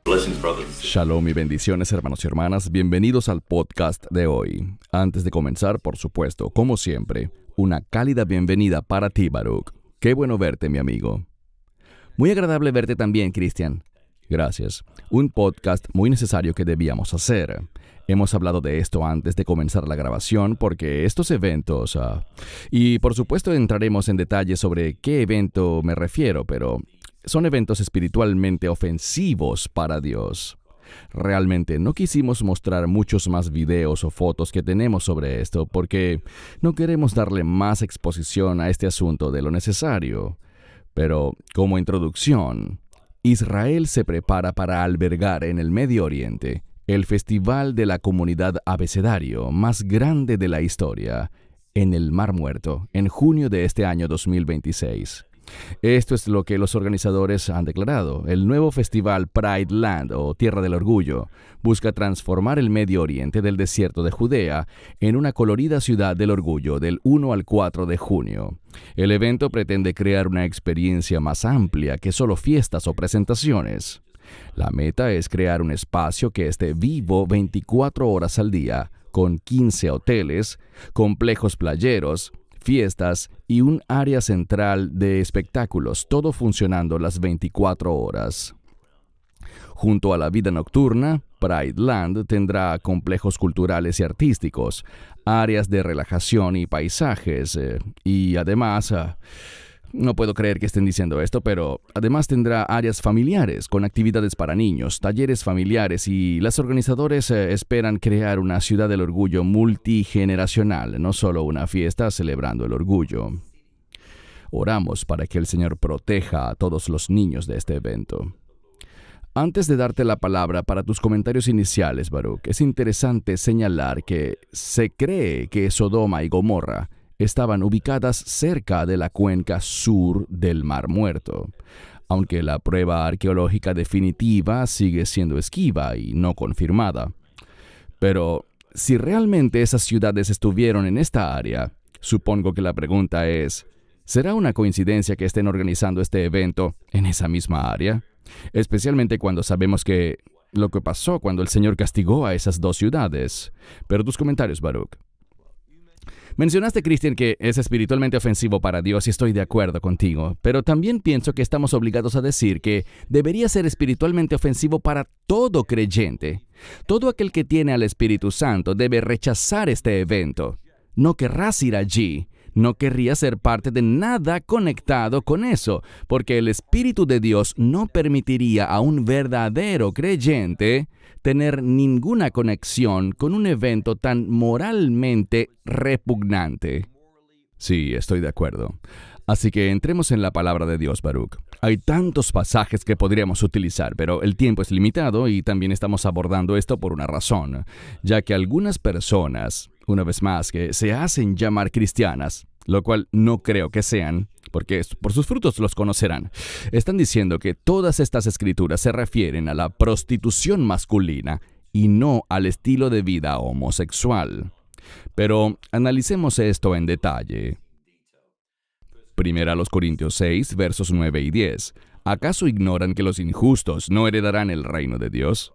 Blessings, brothers. Shalom y bendiciones, hermanos y hermanas. Bienvenidos al podcast de hoy. Antes de comenzar, por supuesto, como siempre, una cálida bienvenida para ti, Baruch. Qué bueno verte, mi amigo. Muy agradable verte también, Cristian. Gracias. Un podcast muy necesario que debíamos hacer. Hemos hablado de esto antes de comenzar la grabación porque estos eventos... y por supuesto entraremos en detalles sobre qué evento me refiero, pero son eventos espiritualmente ofensivos para Dios. Realmente no quisimos mostrar muchos más videos o fotos que tenemos sobre esto porque no queremos darle más exposición a este asunto de lo necesario. Pero como introducción, Israel se prepara para albergar en el Medio Oriente el festival de la comunidad abecedario más grande de la historia, en el Mar Muerto, en junio de este año 2026. Esto es lo que los organizadores han declarado. El nuevo festival Pride Land, o Tierra del Orgullo, busca transformar el Medio Oriente del desierto de Judea en una colorida ciudad del orgullo del 1 al 4 de junio. El evento pretende crear una experiencia más amplia que solo fiestas o presentaciones. La meta es crear un espacio que esté vivo 24 horas al día, con 15 hoteles, complejos playeros, fiestas y un área central de espectáculos, todo funcionando las 24 horas. Junto a la vida nocturna, Pride Land tendrá complejos culturales y artísticos, áreas de relajación y paisajes, y además... no puedo creer que estén diciendo esto, pero además tendrá áreas familiares con actividades para niños, talleres familiares y los organizadores esperan crear una ciudad del orgullo multigeneracional, no solo una fiesta celebrando el orgullo. Oramos para que el Señor proteja a todos los niños de este evento. Antes de darte la palabra para tus comentarios iniciales, Baruch, es interesante señalar que se cree que Sodoma y Gomorra estaban ubicadas cerca de la cuenca sur del Mar Muerto, aunque la prueba arqueológica definitiva sigue siendo esquiva y no confirmada. Pero si realmente esas ciudades estuvieron en esta área, supongo que la pregunta es, ¿será una coincidencia que estén organizando este evento en esa misma área? Especialmente cuando sabemos que lo que pasó cuando el Señor castigó a esas dos ciudades. Pero tus comentarios, Baruch. Mencionaste, Cristian, que es espiritualmente ofensivo para Dios y estoy de acuerdo contigo, pero también pienso que estamos obligados a decir que debería ser espiritualmente ofensivo para todo creyente. Todo aquel que tiene al Espíritu Santo debe rechazar este evento. No querrás ir allí, no querrías ser parte de nada conectado con eso, porque el Espíritu de Dios no permitiría a un verdadero creyente tener ninguna conexión con un evento tan moralmente repugnante. Sí, estoy de acuerdo. Así que entremos en la palabra de Dios, Baruch. Hay tantos pasajes que podríamos utilizar, pero el tiempo es limitado y también estamos abordando esto por una razón, ya que algunas personas, una vez más, que se hacen llamar cristianas, lo cual no creo que sean, porque por sus frutos los conocerán, están diciendo que todas estas escrituras se refieren a la prostitución masculina y no al estilo de vida homosexual. Pero analicemos esto en detalle. Primera a los Corintios 6, versos 9 y 10. ¿Acaso ignoran que los injustos no heredarán el reino de Dios?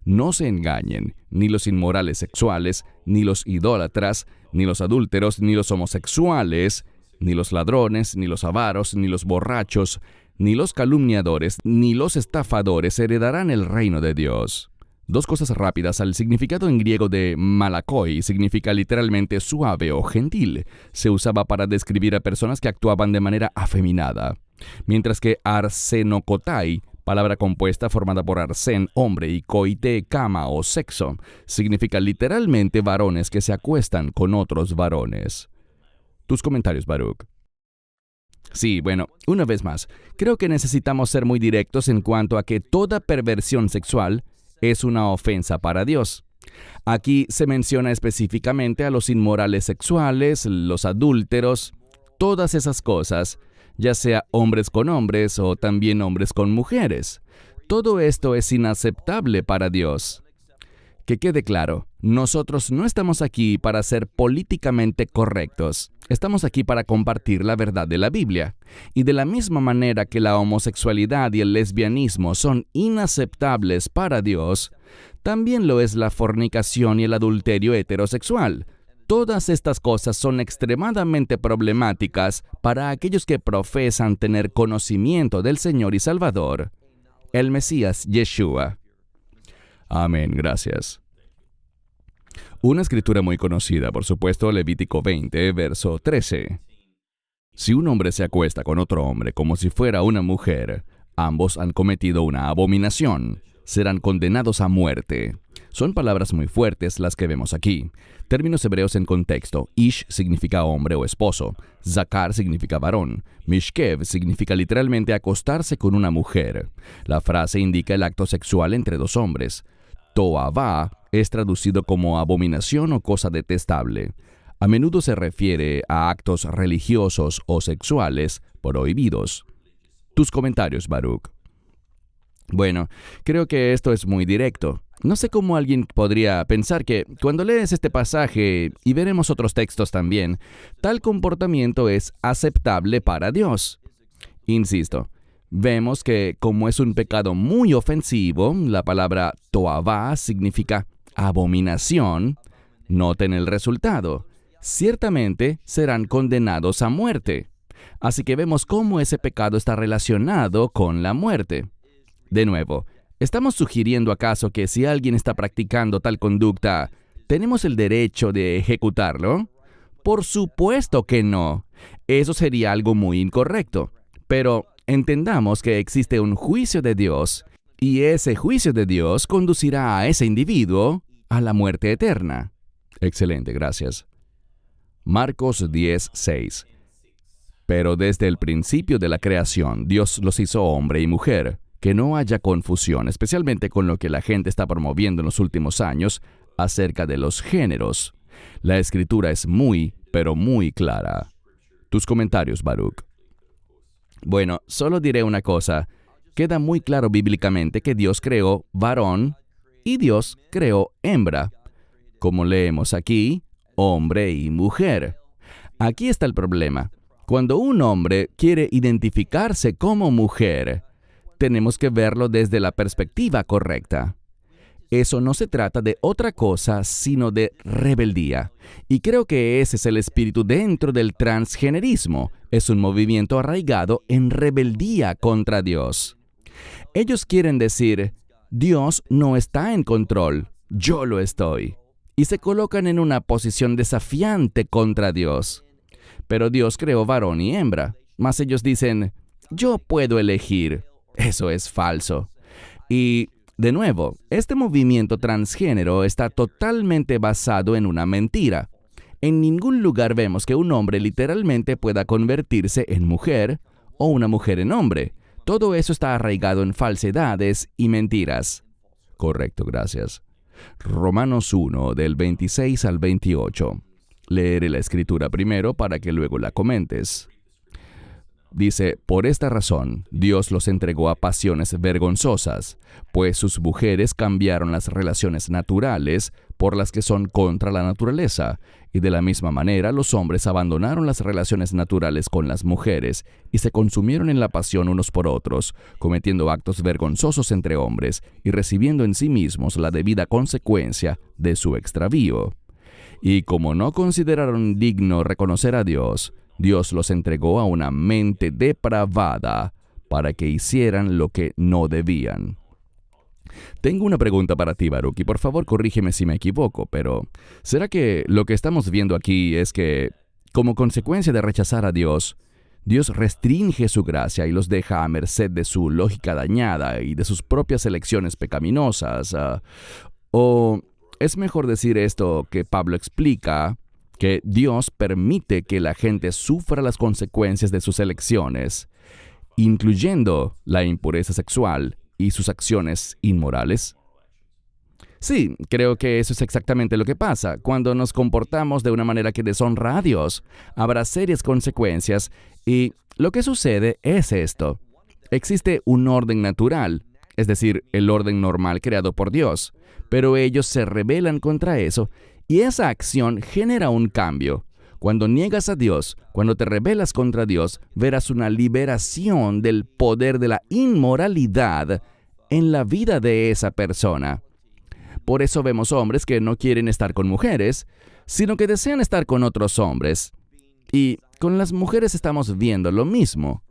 No se engañen, ni los inmorales sexuales, ni los idólatras, ni los adúlteros, ni los homosexuales, ni los ladrones, ni los avaros, ni los borrachos, ni los calumniadores, ni los estafadores heredarán el reino de Dios. Dos cosas rápidas. Al significado en griego de malakoi significa literalmente suave o gentil. Se usaba para describir a personas que actuaban de manera afeminada. Mientras que arsenokotai, palabra compuesta formada por arsen, hombre, y koite, cama o sexo, significa literalmente varones que se acuestan con otros varones. Tus comentarios, Baruch. Sí, bueno, una vez más, creo que necesitamos ser muy directos en cuanto a que toda perversión sexual es una ofensa para Dios. Aquí se menciona específicamente a los inmorales sexuales, los adúlteros, todas esas cosas, ya sea hombres con hombres o también hombres con mujeres. Todo esto es inaceptable para Dios. Que quede claro, Nosotros no estamos aquí para ser políticamente correctos. Estamos aquí para compartir la verdad de la Biblia. Y de la misma manera que la homosexualidad y el lesbianismo son inaceptables para Dios, también lo es la fornicación y el adulterio heterosexual. Todas estas cosas son extremadamente problemáticas para aquellos que profesan tener conocimiento del Señor y Salvador, el Mesías Yeshua. Amén, gracias. Una escritura muy conocida, por supuesto, Levítico 20, verso 13. Si un hombre se acuesta con otro hombre como si fuera una mujer, ambos han cometido una abominación. Serán condenados a muerte. Son palabras muy fuertes las que vemos aquí. Términos hebreos en contexto. Ish significa hombre o esposo. Zakar significa varón. Mishkev significa literalmente acostarse con una mujer. La frase indica el acto sexual entre dos hombres. Toavá es traducido como abominación o cosa detestable. A menudo se refiere a actos religiosos o sexuales prohibidos. Tus comentarios, Baruch. Bueno, creo que esto es muy directo. No sé cómo alguien podría pensar que cuando lees este pasaje, y veremos otros textos también, tal comportamiento es aceptable para Dios. Insisto, vemos que como es un pecado muy ofensivo, la palabra toavá significa abominación. Noten el resultado. Ciertamente serán condenados a muerte. Así que vemos cómo ese pecado está relacionado con la muerte. De nuevo, ¿estamos sugiriendo acaso que si alguien está practicando tal conducta, tenemos el derecho de ejecutarlo? Por supuesto que no. Eso sería algo muy incorrecto. Pero entendamos que existe un juicio de Dios, y ese juicio de Dios conducirá a ese individuo a la muerte eterna. Excelente, gracias. Marcos 10:6. Pero desde el principio de la creación, Dios los hizo hombre y mujer. Que no haya confusión, especialmente con lo que la gente está promoviendo en los últimos años acerca de los géneros. La escritura es muy, pero muy clara. Tus comentarios, Baruch. Bueno, solo diré una cosa. Queda muy claro bíblicamente que Dios creó varón y Dios creó hembra. Como leemos aquí, hombre y mujer. Aquí está el problema. Cuando un hombre quiere identificarse como mujer, tenemos que verlo desde la perspectiva correcta. Eso no se trata de otra cosa, sino de rebeldía. Y creo que ese es el espíritu dentro del transgenerismo. Es un movimiento arraigado en rebeldía contra Dios. Ellos quieren decir, Dios no está en control, yo lo estoy. Y se colocan en una posición desafiante contra Dios. Pero Dios creó varón y hembra. Mas ellos dicen, yo puedo elegir. Eso es falso. Y, de nuevo, este movimiento transgénero está totalmente basado en una mentira. En ningún lugar vemos que un hombre literalmente pueda convertirse en mujer o una mujer en hombre. Todo eso está arraigado en falsedades y mentiras. Correcto, gracias. Romanos 1, del 26 al 28. Leeré la escritura primero para que luego la comentes. Dice, por esta razón, Dios los entregó a pasiones vergonzosas, pues sus mujeres cambiaron las relaciones naturales por las que son contra la naturaleza, y de la misma manera los hombres abandonaron las relaciones naturales con las mujeres y se consumieron en la pasión unos por otros, cometiendo actos vergonzosos entre hombres y recibiendo en sí mismos la debida consecuencia de su extravío. Y como no consideraron digno reconocer a Dios, Dios los entregó a una mente depravada para que hicieran lo que no debían. Tengo una pregunta para ti, Baruch, y por favor corrígeme si me equivoco, pero ¿será que lo que estamos viendo aquí es que, como consecuencia de rechazar a Dios, Dios restringe su gracia y los deja a merced de su lógica dañada y de sus propias elecciones pecaminosas? ¿O es mejor decir esto que Pablo explica, que Dios permite que la gente sufra las consecuencias de sus elecciones, incluyendo la impureza sexual y sus acciones inmorales? Sí, creo que eso es exactamente lo que pasa. Cuando nos comportamos de una manera que deshonra a Dios, habrá serias consecuencias y lo que sucede es esto. Existe un orden natural es decir, el orden normal creado por Dios. Pero ellos se rebelan contra eso y esa acción genera un cambio. Cuando niegas a Dios, cuando te rebelas contra Dios, verás una liberación del poder de la inmoralidad en la vida de esa persona. Por eso vemos hombres que no quieren estar con mujeres, sino que desean estar con otros hombres. Y con las mujeres estamos viendo lo mismo.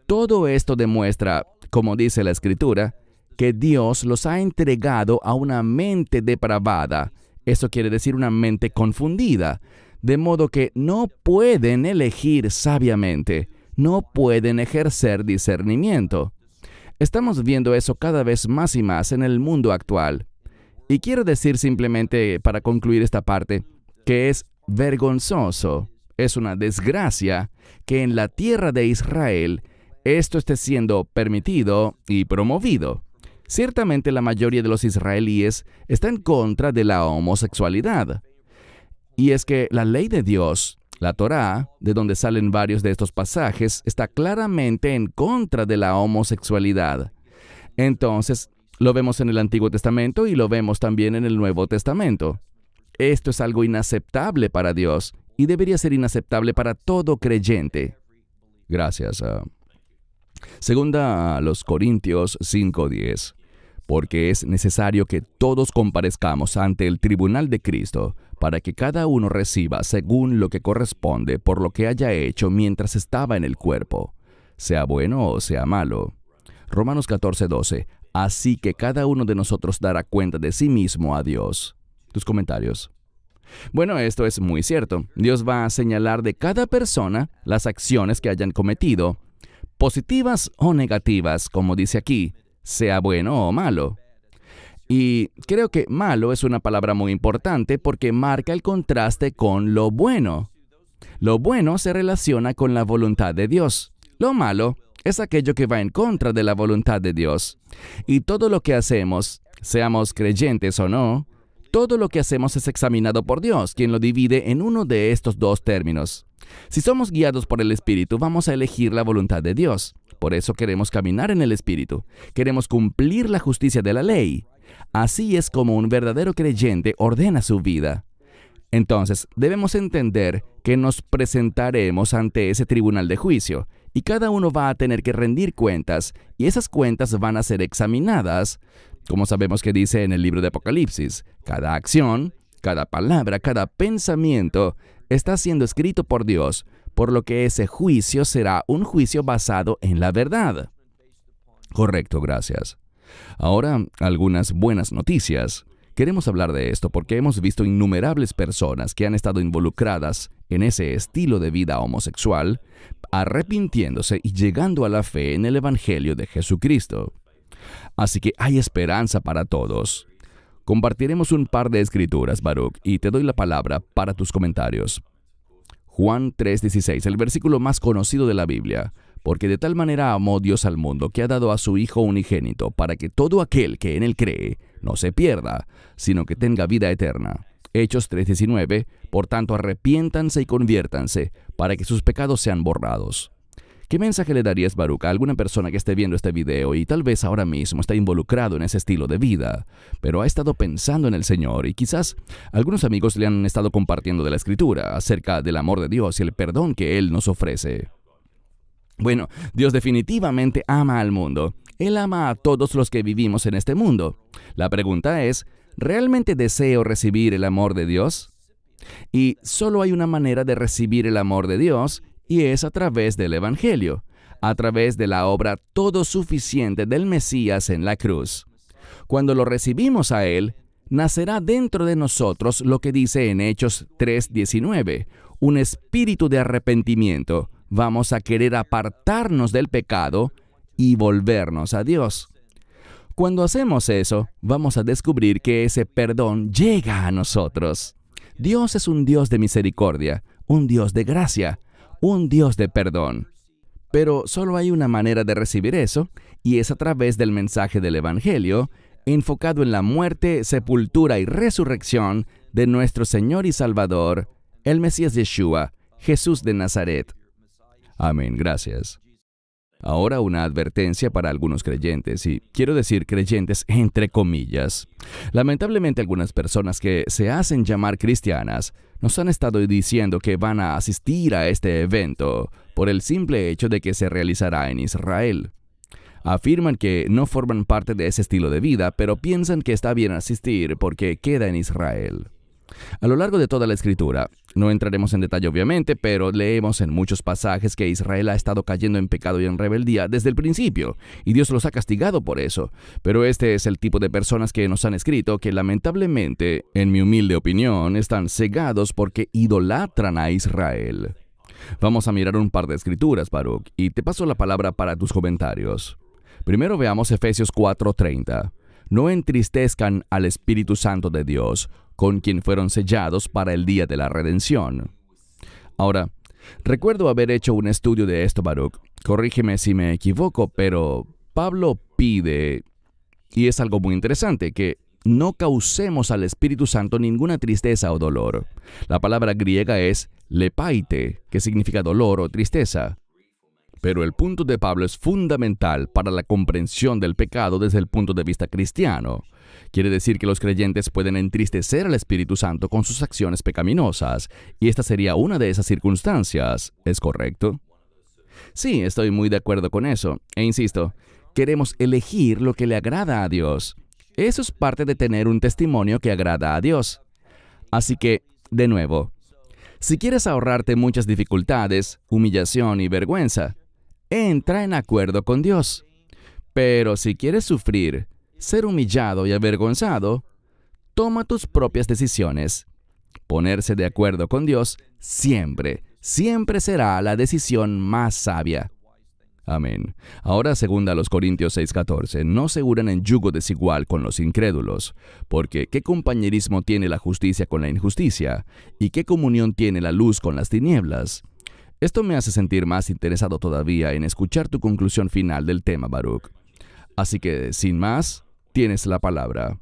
Todo esto demuestra, como dice la Escritura, que Dios los ha entregado a una mente depravada. Eso quiere decir una mente confundida, de modo que no pueden elegir sabiamente, no pueden ejercer discernimiento. Estamos viendo eso cada vez más y más en el mundo actual. Y quiero decir simplemente, para concluir esta parte, que es vergonzoso, es una desgracia que en la tierra de Israel esto esté siendo permitido y promovido. Ciertamente la mayoría de los israelíes está en contra de la homosexualidad. Y es que la ley de Dios, la Torá, de donde salen varios de estos pasajes, está claramente en contra de la homosexualidad. Entonces, lo vemos en el Antiguo Testamento y lo vemos también en el Nuevo Testamento. Esto es algo inaceptable para Dios y debería ser inaceptable para todo creyente. Gracias. Segunda a los Corintios 5:10. Porque es necesario que todos comparezcamos ante el tribunal de Cristo, para que cada uno reciba según lo que corresponde por lo que haya hecho mientras estaba en el cuerpo, sea bueno o sea malo. Romanos 14:12. Así que cada uno de nosotros dará cuenta de sí mismo a Dios. Tus comentarios. Bueno, esto es muy cierto. Dios va a señalar de cada persona las acciones que hayan cometido, positivas o negativas, como dice aquí, sea bueno o malo. Y creo que malo es una palabra muy importante porque marca el contraste con lo bueno. Lo bueno se relaciona con la voluntad de Dios. Lo malo es aquello que va en contra de la voluntad de Dios. Y todo lo que hacemos, seamos creyentes o no, todo lo que hacemos es examinado por Dios, quien lo divide en uno de estos dos términos. Si somos guiados por el Espíritu, vamos a elegir la voluntad de Dios. Por eso queremos caminar en el Espíritu. Queremos cumplir la justicia de la ley. Así es como un verdadero creyente ordena su vida. Entonces, debemos entender que nos presentaremos ante ese tribunal de juicio, y cada uno va a tener que rendir cuentas, y esas cuentas van a ser examinadas, como sabemos que dice en el libro de Apocalipsis. Cada acción, cada palabra, cada pensamiento está siendo escrito por Dios, por lo que ese juicio será un juicio basado en la verdad. Correcto, gracias. Ahora, algunas buenas noticias. Queremos hablar de esto porque hemos visto innumerables personas que han estado involucradas en ese estilo de vida homosexual, arrepintiéndose y llegando a la fe en el Evangelio de Jesucristo. Así que hay esperanza para todos. Compartiremos un par de escrituras, Baruch, y te doy la palabra para tus comentarios. Juan 3:16, el versículo más conocido de la Biblia. Porque de tal manera amó Dios al mundo que ha dado a su Hijo unigénito, para que todo aquel que en él cree no se pierda, sino que tenga vida eterna. Hechos 3:19, por tanto arrepiéntanse y conviértanse, para que sus pecados sean borrados. ¿Qué mensaje le darías, Baruch, a alguna persona que esté viendo este video y tal vez ahora mismo está involucrado en ese estilo de vida, pero ha estado pensando en el Señor y quizás algunos amigos le han estado compartiendo de la Escritura acerca del amor de Dios y el perdón que Él nos ofrece? Bueno, Dios definitivamente ama al mundo. Él ama a todos los que vivimos en este mundo. La pregunta es, ¿realmente deseo recibir el amor de Dios? Y solo hay una manera de recibir el amor de Dios, y es a través del Evangelio, a través de la obra todo suficiente del Mesías en la cruz. Cuando lo recibimos a Él, nacerá dentro de nosotros lo que dice en Hechos 3:19, un espíritu de arrepentimiento. Vamos a querer apartarnos del pecado y volvernos a Dios. Cuando hacemos eso, vamos a descubrir que ese perdón llega a nosotros. Dios es un Dios de misericordia, un Dios de gracia, un Dios de perdón. Pero solo hay una manera de recibir eso, y es a través del mensaje del Evangelio, enfocado en la muerte, sepultura y resurrección de nuestro Señor y Salvador, el Mesías Yeshua, Jesús de Nazaret. Amén, gracias. Ahora una advertencia para algunos creyentes, y quiero decir creyentes entre comillas. Lamentablemente algunas personas que se hacen llamar cristianas nos han estado diciendo que van a asistir a este evento por el simple hecho de que se realizará en Israel. Afirman que no forman parte de ese estilo de vida, pero piensan que está bien asistir porque queda en Israel. A lo largo de toda la Escritura, no entraremos en detalle obviamente, pero leemos en muchos pasajes que Israel ha estado cayendo en pecado y en rebeldía desde el principio, y Dios los ha castigado por eso. Pero este es el tipo de personas que nos han escrito que lamentablemente, en mi humilde opinión, están cegados porque idolatran a Israel. Vamos a mirar un par de escrituras, Baruch, y te paso la palabra para tus comentarios. Primero veamos Efesios 4:30. No entristezcan al Espíritu Santo de Dios, con quien fueron sellados para el día de la redención. Ahora, recuerdo haber hecho un estudio de esto, Baruch. Corrígeme si me equivoco, pero Pablo pide, y es algo muy interesante, que no causemos al Espíritu Santo ninguna tristeza o dolor. La palabra griega es lepaite, que significa dolor o tristeza. Pero el punto de Pablo es fundamental para la comprensión del pecado desde el punto de vista cristiano. Quiere decir que los creyentes pueden entristecer al Espíritu Santo con sus acciones pecaminosas, y esta sería una de esas circunstancias. ¿Es correcto? Sí, estoy muy de acuerdo con eso. E insisto, queremos elegir lo que le agrada a Dios. Eso es parte de tener un testimonio que agrada a Dios. Así que, de nuevo, si quieres ahorrarte muchas dificultades, humillación y vergüenza, entra en acuerdo con Dios. Pero si quieres sufrir, ser humillado y avergonzado, toma tus propias decisiones. Ponerse de acuerdo con Dios siempre será la decisión más sabia. Amén. Ahora, según a los Corintios 6:14, no se unan en yugo desigual con los incrédulos, porque ¿qué compañerismo tiene la justicia con la injusticia? ¿Y qué comunión tiene la luz con las tinieblas? Esto me hace sentir más interesado todavía en escuchar tu conclusión final del tema, Baruch. Así que, sin más, tienes la palabra.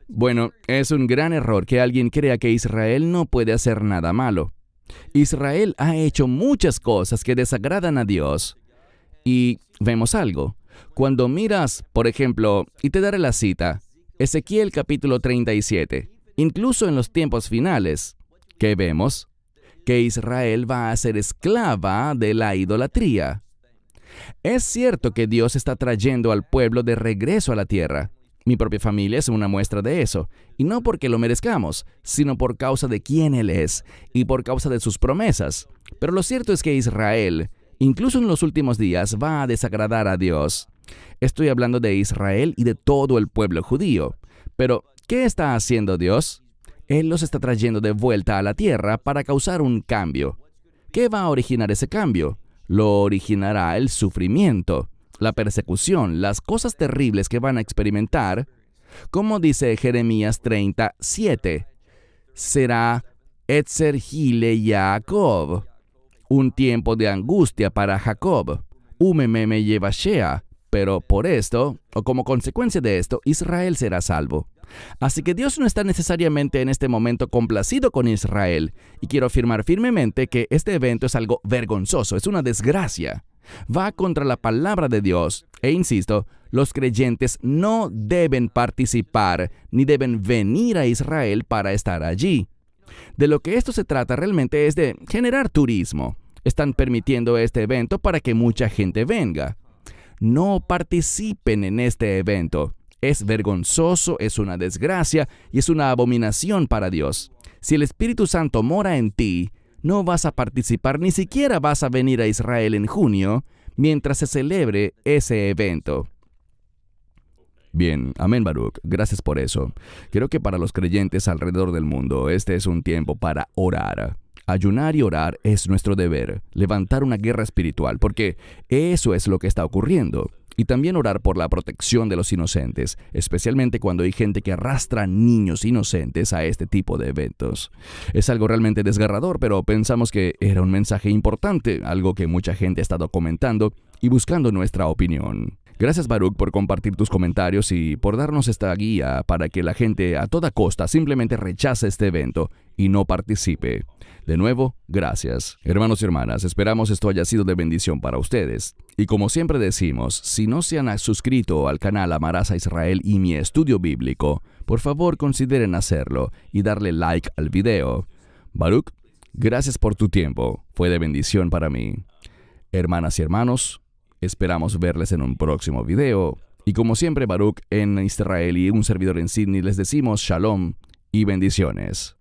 Bueno, es un gran error que alguien crea que Israel no puede hacer nada malo. Israel ha hecho muchas cosas que desagradan a Dios. Y vemos algo. Cuando miras, por ejemplo, y te daré la cita, Ezequiel capítulo 37, incluso en los tiempos finales, ¿qué vemos? Que Israel va a ser esclava de la idolatría. Es cierto que Dios está trayendo al pueblo de regreso a la tierra. Mi propia familia es una muestra de eso, y no porque lo merezcamos, sino por causa de quién Él es y por causa de sus promesas. Pero lo cierto es que Israel, incluso en los últimos días, va a desagradar a Dios. Estoy hablando de Israel y de todo el pueblo judío. Pero, ¿qué está haciendo Dios? Él los está trayendo de vuelta a la tierra para causar un cambio. ¿Qué va a originar ese cambio? Lo originará el sufrimiento, la persecución, las cosas terribles que van a experimentar. Como dice Jeremías 37, será Etzer Hile Yaakov, un tiempo de angustia para Jacob, Umememe Yevashea, pero por esto, o como consecuencia de esto, Israel será salvo. Así que Dios no está necesariamente en este momento complacido con Israel, y quiero afirmar firmemente que este evento es algo vergonzoso, es una desgracia. Va contra la palabra de Dios, e insisto, los creyentes no deben participar ni deben venir a Israel para estar allí. De lo que esto se trata realmente es de generar turismo. Están permitiendo este evento para que mucha gente venga. No participen en este evento. Es vergonzoso, es una desgracia y es una abominación para Dios. Si el Espíritu Santo mora en ti, no vas a participar, ni siquiera vas a venir a Israel en junio mientras se celebre ese evento. Bien, amén, Baruch. Gracias por eso. Creo que para los creyentes alrededor del mundo, este es un tiempo para orar. Ayunar y orar es nuestro deber, levantar una guerra espiritual, porque eso es lo que está ocurriendo. Y también orar por la protección de los inocentes, especialmente cuando hay gente que arrastra niños inocentes a este tipo de eventos. Es algo realmente desgarrador, pero pensamos que era un mensaje importante, algo que mucha gente ha estado comentando y buscando nuestra opinión. Gracias, Baruch, por compartir tus comentarios y por darnos esta guía para que la gente a toda costa simplemente rechace este evento y no participe. De nuevo, gracias. Hermanos y hermanas, esperamos esto haya sido de bendición para ustedes. Y como siempre decimos, si no se han suscrito al canal Amarás a Israel y mi estudio bíblico, por favor consideren hacerlo y darle like al video. Baruch, gracias por tu tiempo. Fue de bendición para mí. Hermanas y hermanos, esperamos verles en un próximo video. Y como siempre, Baruch en Israel y un servidor en Sydney les decimos shalom y bendiciones.